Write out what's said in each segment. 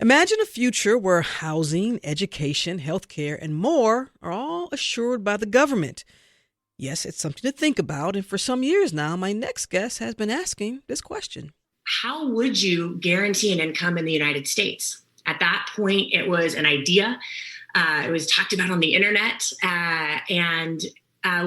Imagine a future where housing, education, healthcare, and more are all assured by the government. Yes, it's something to think about, and for some years now, my next guest has been asking this question. How would you guarantee an income in the United States? At that point, it was an idea. It was talked about on the internet, and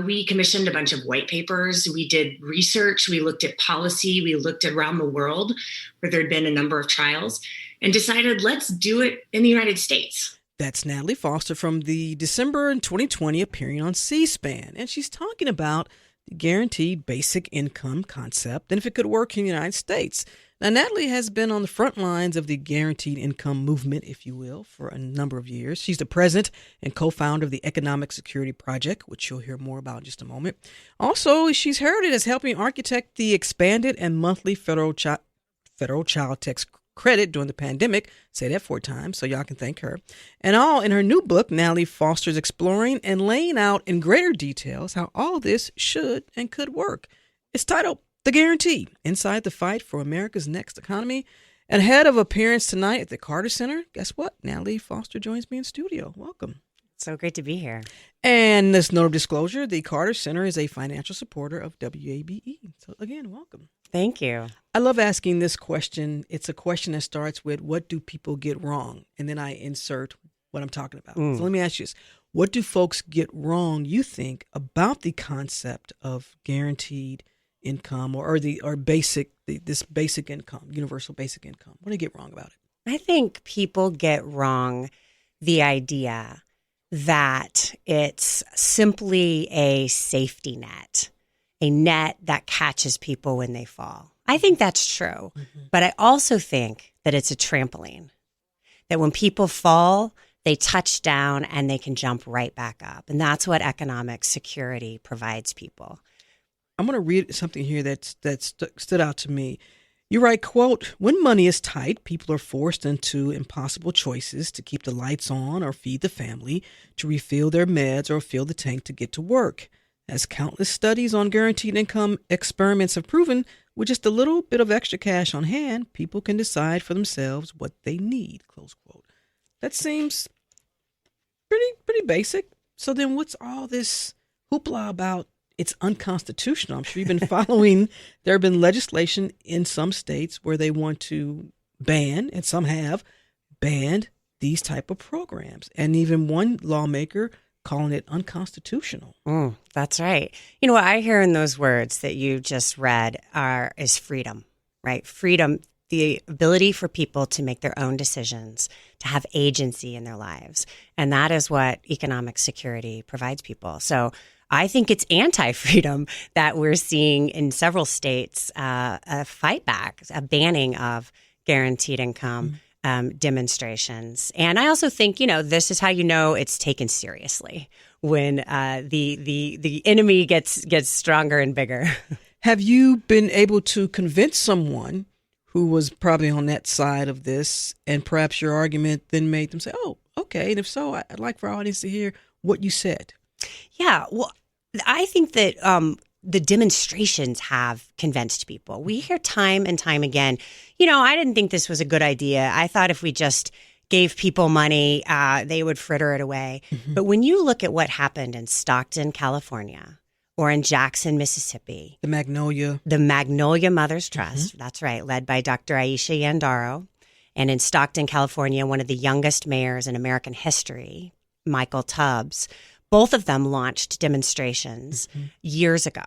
we commissioned a bunch of white papers. We did research. We looked at policy. We looked around the world where there had been a number of trials and decided, let's do it in the United States. That's Natalie Foster from the December in 2020 appearing on C-SPAN, and she's talking about the guaranteed basic income concept and if it could work in the United States. Now, Natalie has been on the front lines of the guaranteed income movement, if you will, for a number of years. She's the president and co-founder of the Economic Security Project, which you'll hear more about in just a moment. Also, she's heralded as helping architect the expanded and monthly federal child tax credit during the pandemic. Say that 4 times so y'all can thank her. And all in her new book, Natalie Foster's exploring and laying out in greater details how all this should and could work. It's titled The Guarantee, Inside the Fight for America's Next Economy. And ahead of appearance tonight at the Carter Center, guess what? Natalie Foster joins me in studio. Welcome. So great to be here. And this note of disclosure, the Carter Center is a financial supporter of WABE. So again, welcome. Thank you. I love asking this question. It's a question that starts with, what do people get wrong? And then I insert what I'm talking about. So let me ask you this. What do folks get wrong, you think, about the concept of guaranteed income or this basic income, universal basic income? What do they get wrong about it? I think people get wrong the idea that it's simply a safety net, a net that catches people when they fall. I think that's true. But I also think that it's a trampoline, that when people fall, they touch down and they can jump right back up. And that's what economic security provides people. I'm going to read something here that stood out to me. You write, quote, when money is tight, people are forced into impossible choices to keep the lights on or feed the family, to refill their meds or fill the tank to get to work. As countless studies on guaranteed income experiments have proven, with just a little bit of extra cash on hand, people can decide for themselves what they need, close quote. That seems pretty basic. So then what's all this hoopla about? It's unconstitutional. I'm sure you've been following. There have been legislation in some states where they want to ban, and some have banned these type of programs. And even one lawmaker calling it unconstitutional. That's right. You know, what I hear in those words that you just read is freedom, right? Freedom, the ability for people to make their own decisions, to have agency in their lives. And that is what economic security provides people. So I think it's anti-freedom that we're seeing in several states a fight back, a banning of guaranteed income demonstrations. And I also think, this is how you know it's taken seriously, when the enemy gets stronger and bigger. Have you been able to convince someone who was probably on that side of this, and perhaps your argument then made them say, oh, okay, and if so, I'd like for our audience to hear what you said? Yeah, well, I think that the demonstrations have convinced people. We hear time and time again, I didn't think this was a good idea. I thought if we just gave people money, they would fritter it away. Mm-hmm. But when you look at what happened in Stockton, California, or in Jackson, Mississippi. The Magnolia Mothers Trust, that's right, led by Dr. Aisha Yandaro. And in Stockton, California, one of the youngest mayors in American history, Michael Tubbs. Both of them launched demonstrations years ago,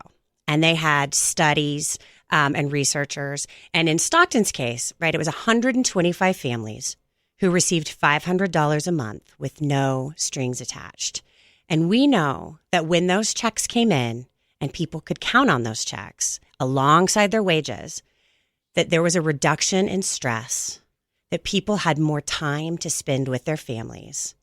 and they had studies and researchers. And in Stockton's case, right, it was 125 families who received $500 a month with no strings attached. And we know that when those checks came in and people could count on those checks alongside their wages, that there was a reduction in stress, that people had more time to spend with their families,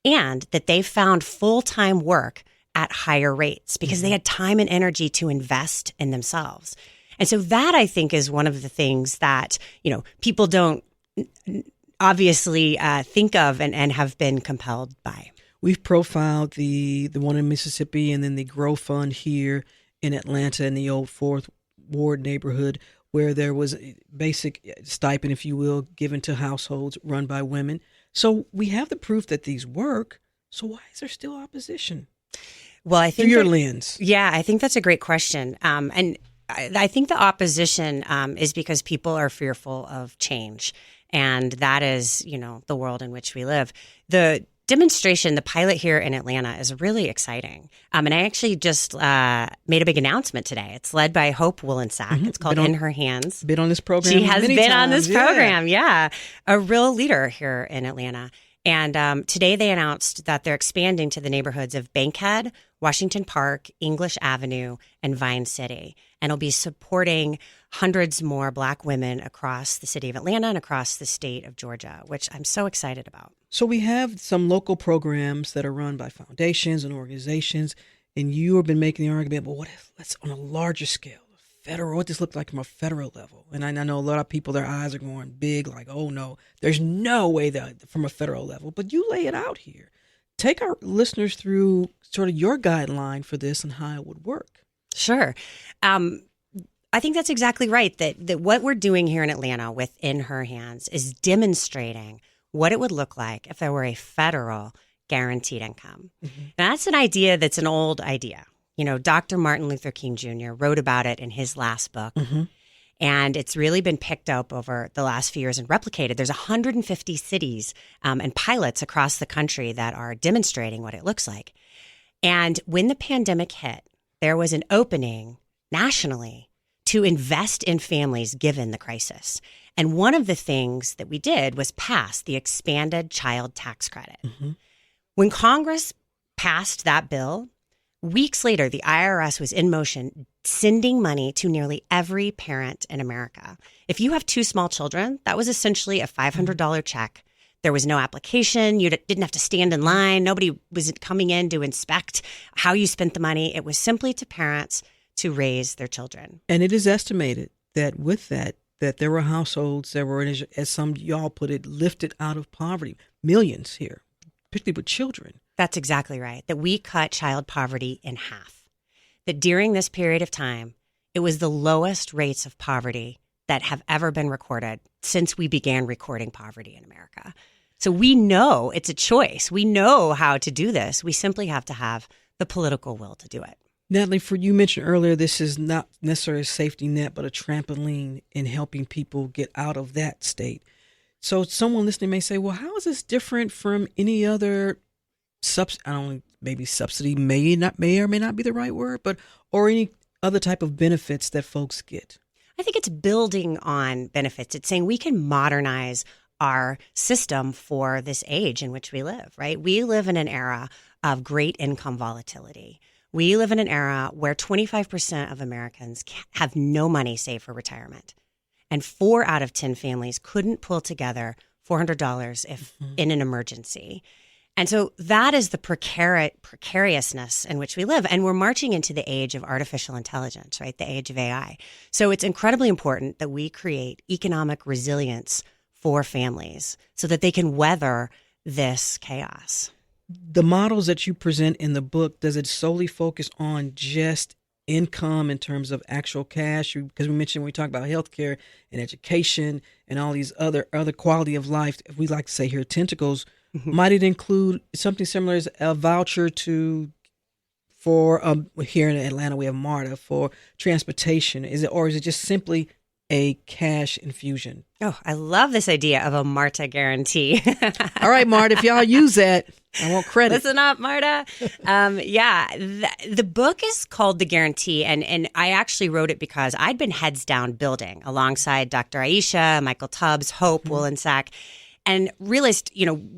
and that they found full-time work at higher rates because they had time and energy to invest in themselves. And so that, I think, is one of the things that, people don't obviously think of and have been compelled by. We've profiled the one in Mississippi and then the Grow Fund here in Atlanta in the old Fourth Ward neighborhood. where there was a basic stipend, if you will, given to households run by women. So we have the proof that these work. So why is there still opposition? Well, I think through your lens. Yeah, I think that's a great question. And I think the opposition is because people are fearful of change. And that is, the world in which we live. The demonstration, the pilot here in Atlanta, is really exciting. And I actually just made a big announcement today. It's led by Hope Willensack. It's called In Her Hands. Been on this program. She has been on this Yeah. program. Yeah. A real leader here in Atlanta. And today they announced that they're expanding to the neighborhoods of Bankhead, Washington Park, English Avenue, and Vine City. And it'll be supporting hundreds more Black women across the city of Atlanta and across the state of Georgia, which I'm so excited about. So we have some local programs that are run by foundations and organizations, and you have been making the argument, but what if let's on a larger scale, federal, what this look like from a federal level? And I know a lot of people, their eyes are going big, like, oh no, there's no way that from a federal level, but you lay it out here. Take our listeners through sort of your guideline for this and how it would work. Sure. I think that's exactly right, that what we're doing here in Atlanta with In Her Hands is demonstrating what it would look like if there were a federal guaranteed income. Mm-hmm. Now, that's an idea that's an old idea. Dr. Martin Luther King Jr. wrote about it in his last book. Mm-hmm. And it's really been picked up over the last few years and replicated. There's 150 cities and pilots across the country that are demonstrating what it looks like. And when the pandemic hit, there was an opening nationally to invest in families given the crisis. And one of the things that we did was pass the expanded child tax credit. Mm-hmm. When Congress passed that bill, weeks later, the IRS was in motion sending money to nearly every parent in America. If you have two small children, that was essentially a $500 check. There was no application. You didn't have to stand in line. Nobody was coming in to inspect how you spent the money. It was simply to parents to raise their children. And it is estimated that with that there were households that were, as some y'all put it, lifted out of poverty. Millions here, particularly with children. That's exactly right. That we cut child poverty in half. That during this period of time, it was the lowest rates of poverty that have ever been recorded since we began recording poverty in America. So we know it's a choice. We know how to do this. We simply have to have the political will to do it. Natalie, you mentioned earlier, this is not necessarily a safety net, but a trampoline in helping people get out of that state. So someone listening may say, well, how is this different from any other maybe subsidy may or may not be the right word, or any other type of benefits that folks get? I think it's building on benefits. It's saying we can modernize our system for this age in which we live, right? We live in an era of great income volatility. We live in an era where 25% of Americans have no money saved for retirement. And 4 out of 10 families couldn't pull together $400 if in an emergency. And so that is the precariousness in which we live. And we're marching into the age of artificial intelligence, right? The age of AI. So it's incredibly important that we create economic resilience for families so that they can weather this chaos. The models that you present in the book, does it solely focus on just income in terms of actual cash? Because we mentioned when we talk about healthcare and education and all these other quality of life, we like to say here, tentacles. Mm-hmm. Might it include something similar as a voucher for here in Atlanta we have MARTA for transportation? Is it just simply a cash infusion? Oh, I love this idea of a MARTA guarantee. All right, MARTA, if y'all use that, I want credit. Listen up, MARTA. The book is called The Guarantee, and I actually wrote it because I'd been heads down building alongside Dr. Aisha, Michael Tubbs, Hope Willensack, and realized,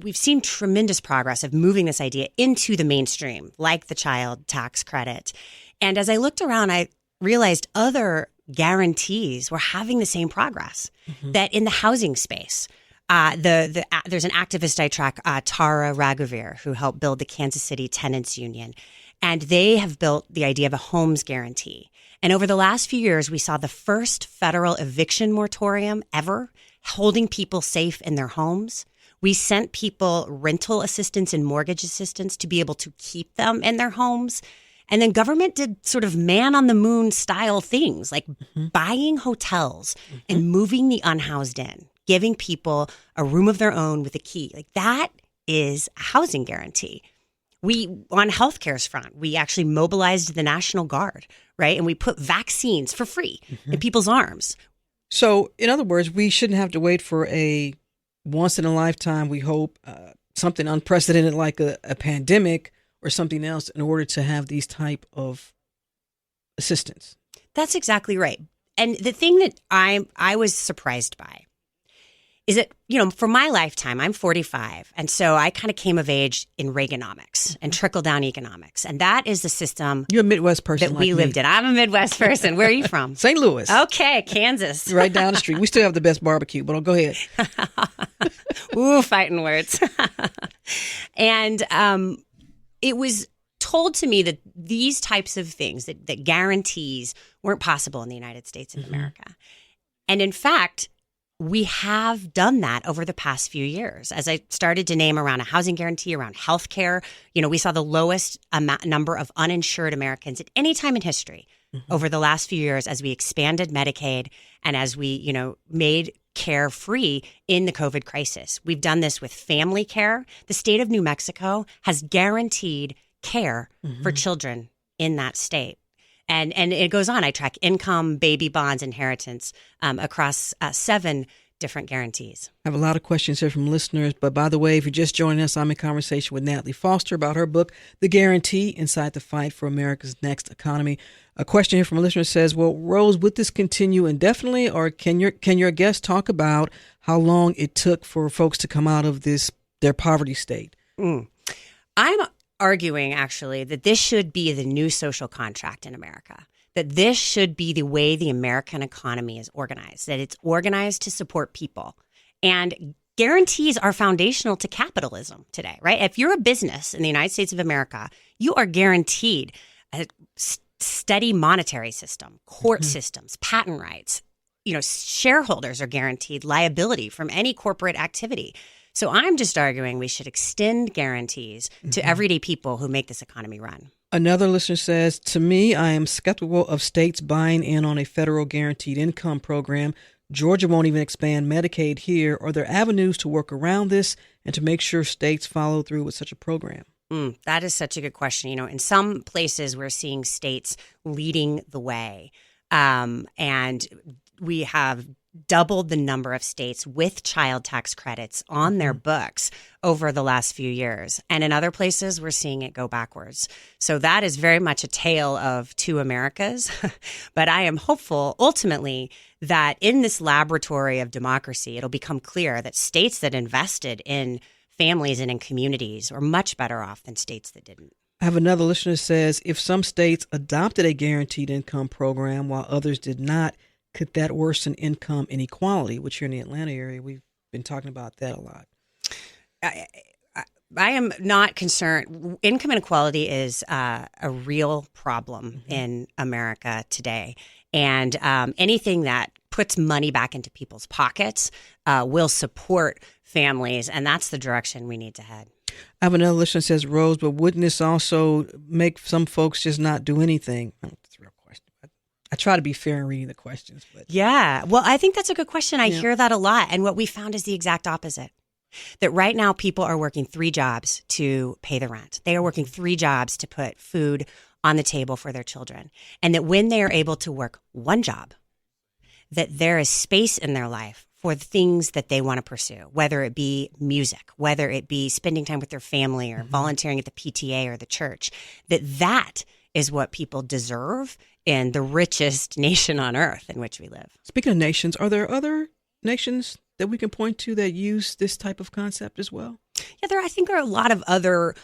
we've seen tremendous progress of moving this idea into the mainstream, like the child tax credit. And as I looked around, I realized other guarantees were having the same progress, that in the housing space, there's an activist I track, Tara Raghuveer, who helped build the Kansas City Tenants Union. And they have built the idea of a homes guarantee. And over the last few years, we saw the first federal eviction moratorium ever, holding people safe in their homes. We sent people rental assistance and mortgage assistance to be able to keep them in their homes. And then government did sort of man on the moon style things like buying hotels and moving the unhoused in, giving people a room of their own with a key. Like that is a housing guarantee. On healthcare's front, we actually mobilized the National Guard, right? And we put vaccines for free in people's arms. So, in other words, we shouldn't have to wait for a once in a lifetime, we hope, something unprecedented like a pandemic or something else in order to have these type of assistance. That's exactly right. And the thing that I was surprised by is that, for my lifetime, I'm 45. And so I kind of came of age in Reaganomics and trickle-down economics. And that is the system. You're a Midwest person that we lived in. I'm a Midwest person. Where are you from? St. Louis. Okay, Kansas. Right down the street. We still have the best barbecue, but go ahead. Ooh, fighting words. And it was told to me that these types of things, that guarantees weren't possible in the United States of America. And in fact, we have done that over the past few years. As I started to name around a housing guarantee, around healthcare, we saw the lowest number of uninsured Americans at any time in history over the last few years as we expanded Medicaid and as we, made care free in the COVID crisis. We've done this with family care. The state of New Mexico has guaranteed care for children in that state. And it goes on. I track income, baby bonds, inheritance across 7 different guarantees. I have a lot of questions here from listeners. But by the way, if you're just joining us, I'm in conversation with Natalie Foster about her book, The Guarantee, Inside the Fight for America's Next Economy. A question here from a listener says, well, Rose, would this continue indefinitely, or can your guest talk about how long it took for folks to come out of their poverty state? I'm arguing, actually, that this should be the new social contract in America, that this should be the way the American economy is organized, that it's organized to support people. And guarantees are foundational to capitalism today, right? If you're a business in the United States of America, you are guaranteed a steady monetary system, court systems, patent rights. Shareholders are guaranteed liability from any corporate activity. So I'm just arguing we should extend guarantees to everyday people who make this economy run. Another listener says, to me, I am skeptical of states buying in on a federal guaranteed income program. Georgia won't even expand Medicaid here. Are there avenues to work around this and to make sure states follow through with such a program? That is such a good question. In some places we're seeing states leading the way. And we have doubled the number of states with child tax credits on their books over the last few years. And in other places, we're seeing it go backwards. So that is very much a tale of two Americas. But I am hopeful, ultimately, that in this laboratory of democracy, it'll become clear that states that invested in families and in communities are much better off than states that didn't. I have another listener who says, if some states adopted a guaranteed income program while others did not, could that worsen income inequality, which here in the Atlanta area, we've been talking about that a lot. I am not concerned. Income inequality is a real problem in America today. And anything that puts money back into people's pockets will support families. And that's the direction we need to head. I have another listener that says, Rose, but wouldn't this also make some folks just not do anything? That's a real question. I try to be fair in reading the questions. But yeah, well, I think that's a good question. I hear that a lot. And what we found is the exact opposite. That right now people are working 3 jobs to pay the rent. They are working 3 jobs to put food on the table for their children. And that when they are able to work 1 job, that there is space in their life for the things that they want to pursue, whether it be music, whether it be spending time with their family or volunteering at the PTA or the church, that is what people deserve in the richest nation on earth in which we live. Speaking of nations, are there other nations that we can point to that use this type of concept as well? Yeah, I think there are a lot of other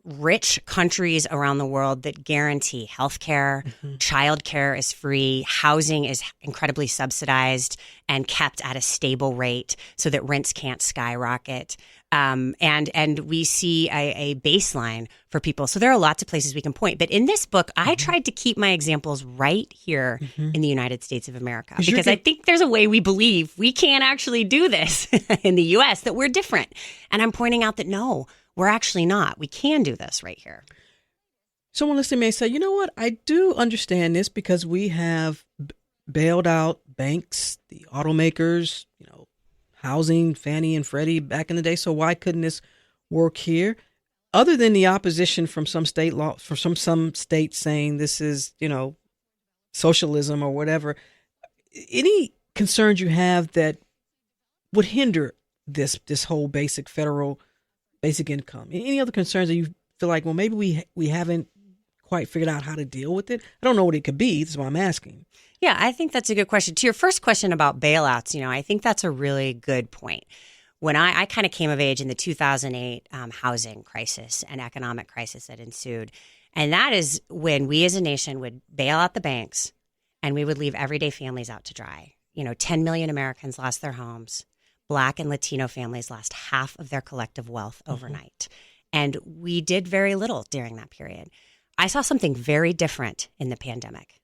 rich countries around the world that guarantee healthcare, childcare is free, housing is incredibly subsidized and kept at a stable rate so that rents can't skyrocket. And we see a baseline for people. So there are lots of places we can point. But in this book, I tried to keep my examples right here in the United States of America, because I think there's a way we believe we can't actually do this in the U.S., that we're different. And I'm pointing out that no, we're actually not. We can do this right here. Someone listening may say, you know what, I do understand this because we have bailed out banks, the automakers, housing, Fannie and Freddie back in the day. So why couldn't this work here? Other than the opposition from some state law, from some states saying this is, socialism or whatever, any concerns you have that would hinder this whole federal basic income? Any other concerns that you feel like, well, maybe we haven't quite figured out how to deal with it? I don't know what it could be. That's why I'm asking. Yeah, I think that's a good question. To your first question about bailouts, I think that's a really good point. When I kind of came of age in the 2008 housing crisis and economic crisis that ensued, and that is when we as a nation would bail out the banks and we would leave everyday families out to dry. 10 million Americans lost their homes. Black and Latino families lost half of their collective wealth overnight. And we did very little during that period. I saw something very different in the pandemic.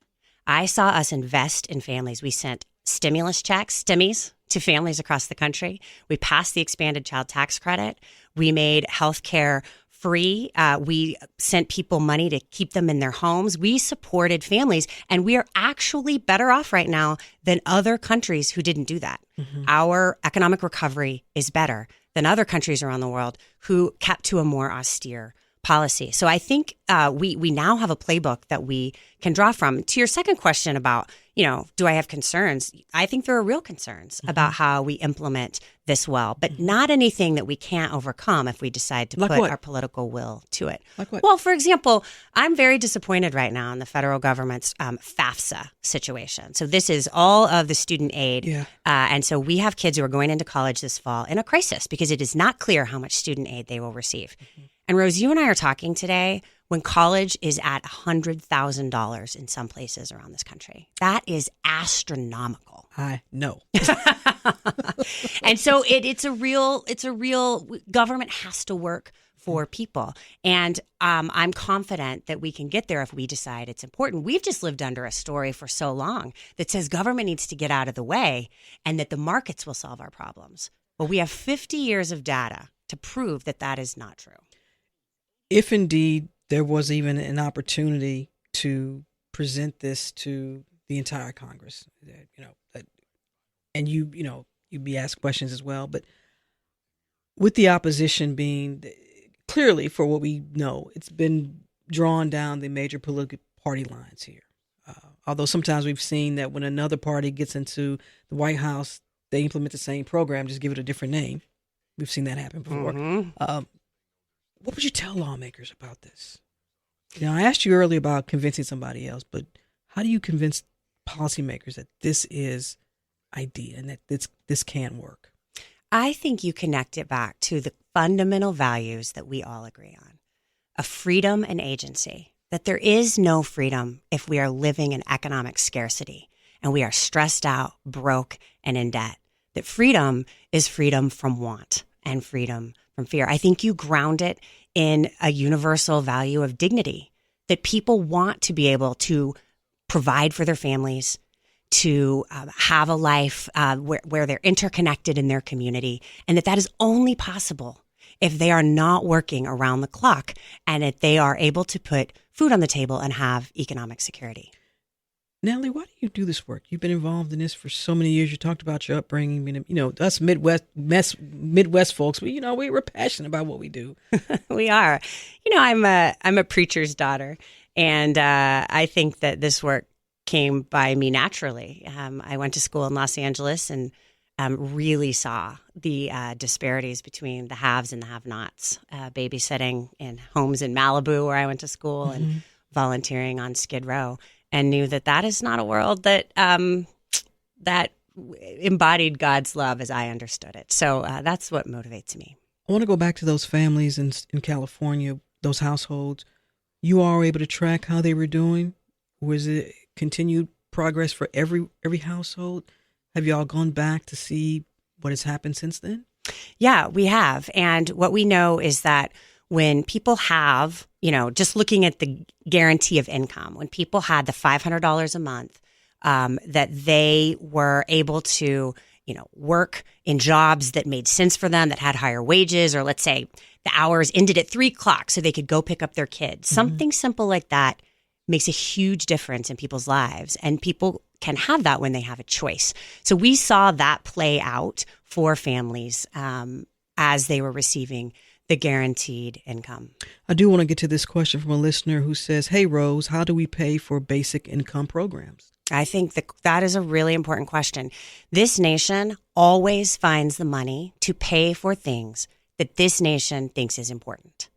I saw us invest in families. We sent stimulus checks, stimmies, to families across the country. We passed the expanded child tax credit. We made healthcare free. We sent people money to keep them in their homes. We supported families, and we are actually better off right now than other countries who didn't do that. Our economic recovery is better than other countries around the world who kept to a more austere policy. So I think we now have a playbook that we can draw from. To your second question about, do I have concerns? I think there are real concerns about how we implement this well, but not anything that we can't overcome if we decide to put our political will to it. Like what? Well, for example, I'm very disappointed right now in the federal government's FAFSA situation. So this is all of the student aid. Yeah. And so we have kids who are going into college this fall in a crisis because it is not clear how much student aid they will receive. And Rose, you and I are talking today when college is at $100,000 in some places around this country. That is astronomical. I know. And so it's a real government has to work for people. And I'm confident that we can get there if we decide it's important. We've just lived under a story for so long that says government needs to get out of the way and that the markets will solve our problems. Well, we have 50 years of data to prove that that is not true. If indeed there was even an opportunity to present this to the entire Congress, and you'd be asked questions as well, but with the opposition being clearly, for what we know, it's been drawn down the major political party lines here. Although sometimes we've seen that when another party gets into the White House, they implement the same program, just give it a different name. We've seen that happen before. What would you tell lawmakers about this? I asked you earlier about convincing somebody else, but how do you convince policymakers that this is idea and that this can work? I think you connect it back to the fundamental values that we all agree on, of freedom and agency, that there is no freedom if we are living in economic scarcity and we are stressed out, broke, and in debt, that freedom is freedom from want and freedom from fear. I think you ground it in a universal value of dignity, that people want to be able to provide for their families, to have a life where they're interconnected in their community, and that is only possible if they are not working around the clock and if they are able to put food on the table and have economic security. Natalie, why do you do this work? You've been involved in this for so many years. You talked about your upbringing. Us Midwest folks, we're passionate about what we do. We are. I'm a preacher's daughter, and I think that this work came by me naturally. I went to school in Los Angeles and really saw the disparities between the haves and the have-nots, babysitting in homes in Malibu where I went to school and volunteering on Skid Row, and knew that is not a world that that embodied God's love as I understood it. So that's what motivates me. I want to go back to those families in California, those households. You all were able to track how they were doing? Was it continued progress for every household? Have you all gone back to see what has happened since then? Yeah, we have. And what we know is that when people have, just looking at the guarantee of income, when people had the $500 a month, that they were able to, work in jobs that made sense for them, that had higher wages, or let's say the hours ended at 3:00 so they could go pick up their kids. Something simple like that makes a huge difference in people's lives, and people can have that when they have a choice. So we saw that play out for families as they were receiving the guaranteed income. I do want to get to this question from a listener who says, "Hey, Rose, how do we pay for basic income programs?" I think that is a really important question. This nation always finds the money to pay for things that this nation thinks is important,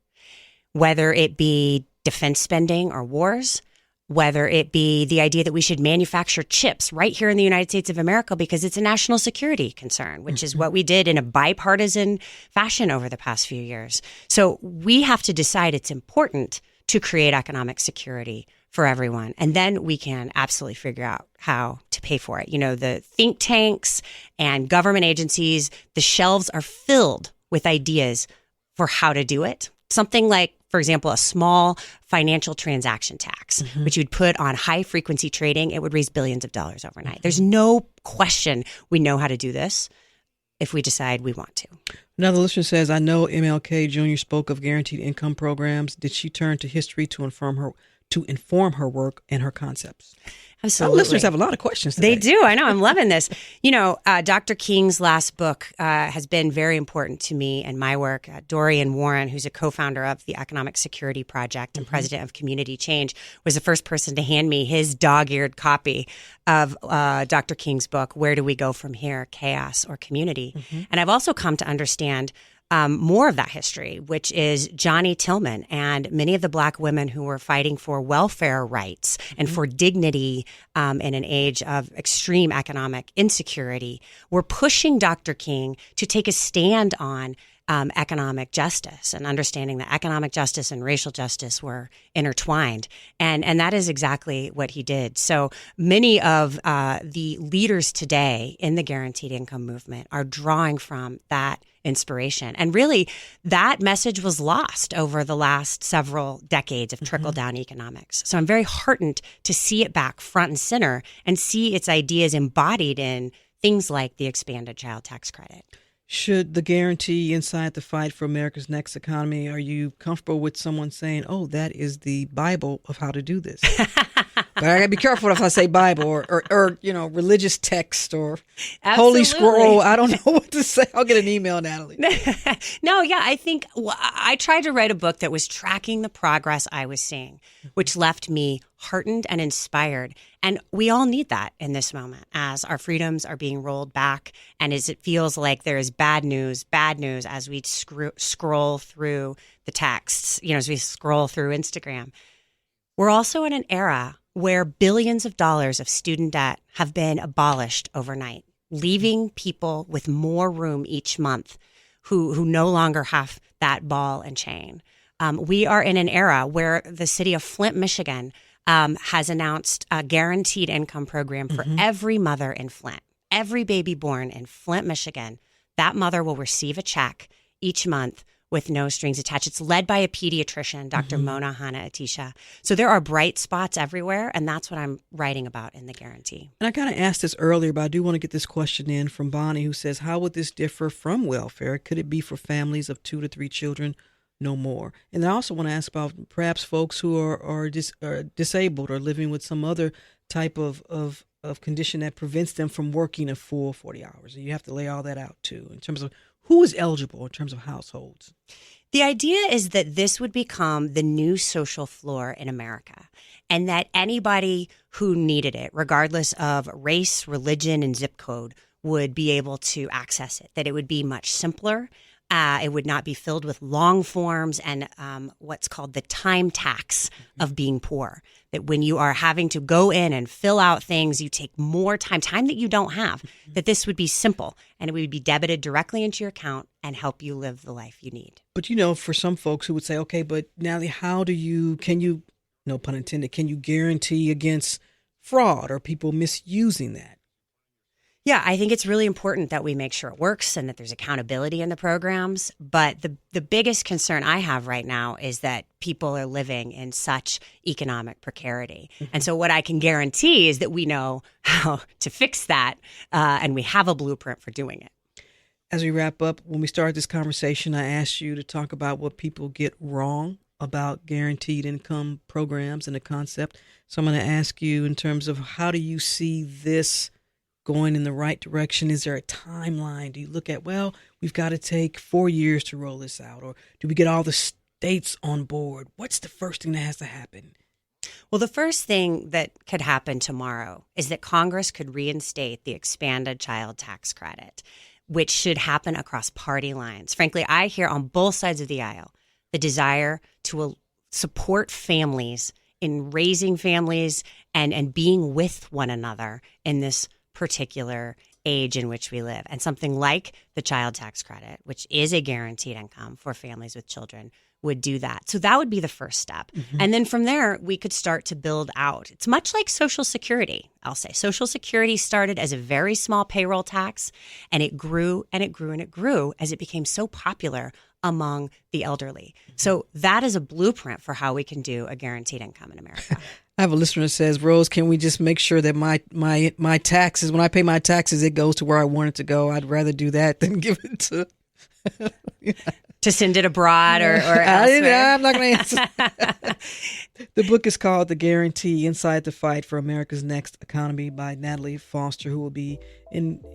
whether it be defense spending or wars, whether it be the idea that we should manufacture chips right here in the United States of America because it's a national security concern, which is what we did in a bipartisan fashion over the past few years. So we have to decide it's important to create economic security for everyone. And then we can absolutely figure out how to pay for it. The think tanks and government agencies, the shelves are filled with ideas for how to do it. Something like, for example, a small financial transaction tax, which you'd put on high frequency trading. It would raise billions of dollars overnight. There's no question we know how to do this if we decide we want to. Another listener says, "I know MLK Jr. spoke of guaranteed income programs. Did she turn to history to inform her work and her concepts?" Absolutely. Our listeners have a lot of questions today. They do. I know. I'm loving this. Dr. King's last book has been very important to me and my work. Dorian Warren, who's a co-founder of the Economic Security Project and president of Community Change, was the first person to hand me his dog-eared copy of Dr. King's book, Where Do We Go From Here? Chaos or Community? And I've also come to understand more of that history, which is Johnny Tillman and many of the Black women who were fighting for welfare rights and for dignity in an age of extreme economic insecurity, were pushing Dr. King to take a stand on economic justice and understanding that economic justice and racial justice were intertwined. And that is exactly what he did. So many of the leaders today in the guaranteed income movement are drawing from that inspiration. And really, that message was lost over the last several decades of trickle-down economics. So I'm very heartened to see it back front and center and see its ideas embodied in things like the expanded child tax credit. Should the guarantee incite the fight for America's next economy? Are you comfortable with someone saying, "Oh, that is the Bible of how to do this"? But I gotta be careful if I say Bible or religious text or Holy Scroll. I don't know what to say. I'll get an email, Natalie. No, yeah, I think I tried to write a book that was tracking the progress I was seeing, which left me heartened and inspired. And we all need that in this moment as our freedoms are being rolled back and as it feels like there is bad news as we scroll through the texts, as we scroll through Instagram. We're also in an era where billions of dollars of student debt have been abolished overnight, leaving people with more room each month who no longer have that ball and chain. We are in an era where the city of Flint, Michigan, has announced a guaranteed income program for every mother in Flint. Every baby born in Flint, Michigan, that mother will receive a check each month with no strings attached. It's led by a pediatrician, Dr. Mona Hanna-Attisha. So there are bright spots everywhere, and that's what I'm writing about in the guarantee. And I kind of asked this earlier, but I do want to get this question in from Bonnie, who says, "How would this differ from welfare? Could it be for families of 2 to 3 children? No more?" And I also want to ask about perhaps folks who are disabled or living with some other type of condition that prevents them from working a full 40 hours. And you have to lay all that out, too, in terms of who is eligible in terms of households. The idea is that this would become the new social floor in America, and that anybody who needed it, regardless of race, religion, and zip code, would be able to access it, that it would be much simpler. It would not be filled with long forms and what's called the time tax of being poor. That when you are having to go in and fill out things, you take more time that you don't have, that this would be simple and it would be debited directly into your account and help you live the life you need. But, for some folks who would say, okay, but Natalie, can you, no pun intended, can you guarantee against fraud or people misusing that? Yeah, I think it's really important that we make sure it works and that there's accountability in the programs. But the biggest concern I have right now is that people are living in such economic precarity. And so what I can guarantee is that we know how to fix that, and we have a blueprint for doing it. As we wrap up, when we started this conversation, I asked you to talk about what people get wrong about guaranteed income programs and the concept. So I'm going to ask you in terms of how do you see this going in the right direction? Is there a timeline? Do you look at, well, we've got to take 4 years to roll this out? Or do we get all the states on board? What's the first thing that has to happen? Well, the first thing that could happen tomorrow is that Congress could reinstate the expanded child tax credit, which should happen across party lines. Frankly, I hear on both sides of the aisle the desire to support families in raising families and being with one another in this particular age in which we live. And something like the child tax credit, which is a guaranteed income for families with children, would do that. So that would be the first step. And then from there, we could start to build out. It's much like Social Security, I'll say. Social Security started as a very small payroll tax, and it grew and it grew and it grew as it became so popular among the elderly. So that is a blueprint for how we can do a guaranteed income in America. I have a listener that says, Rose, can we just make sure that my taxes, when I pay my taxes, it goes to where I want it to go? I'd rather do that than give it to... To send it abroad or elsewhere. I'm not going to answer. The book is called The Guarantee, Inside the Fight for America's Next Economy by Natalie Foster, who will be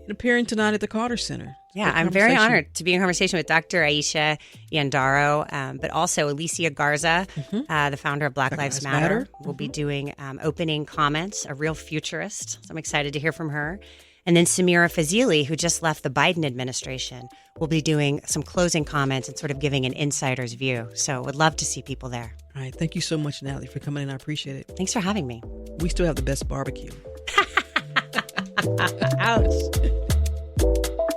appearing tonight at the Carter Center. Yeah, I'm very honored to be in conversation with Dr. Aisha Yandaro, but also Alicia Garza, the founder of Black Lives Matter. Will be doing opening comments, a real futurist. So I'm excited to hear from her. And then Samira Fazili, who just left the Biden administration, will be doing some closing comments and sort of giving an insider's view. So would love to see people there. All right. Thank you so much, Natalie, for coming in. I appreciate it. Thanks for having me. We still have the best barbecue. Ouch.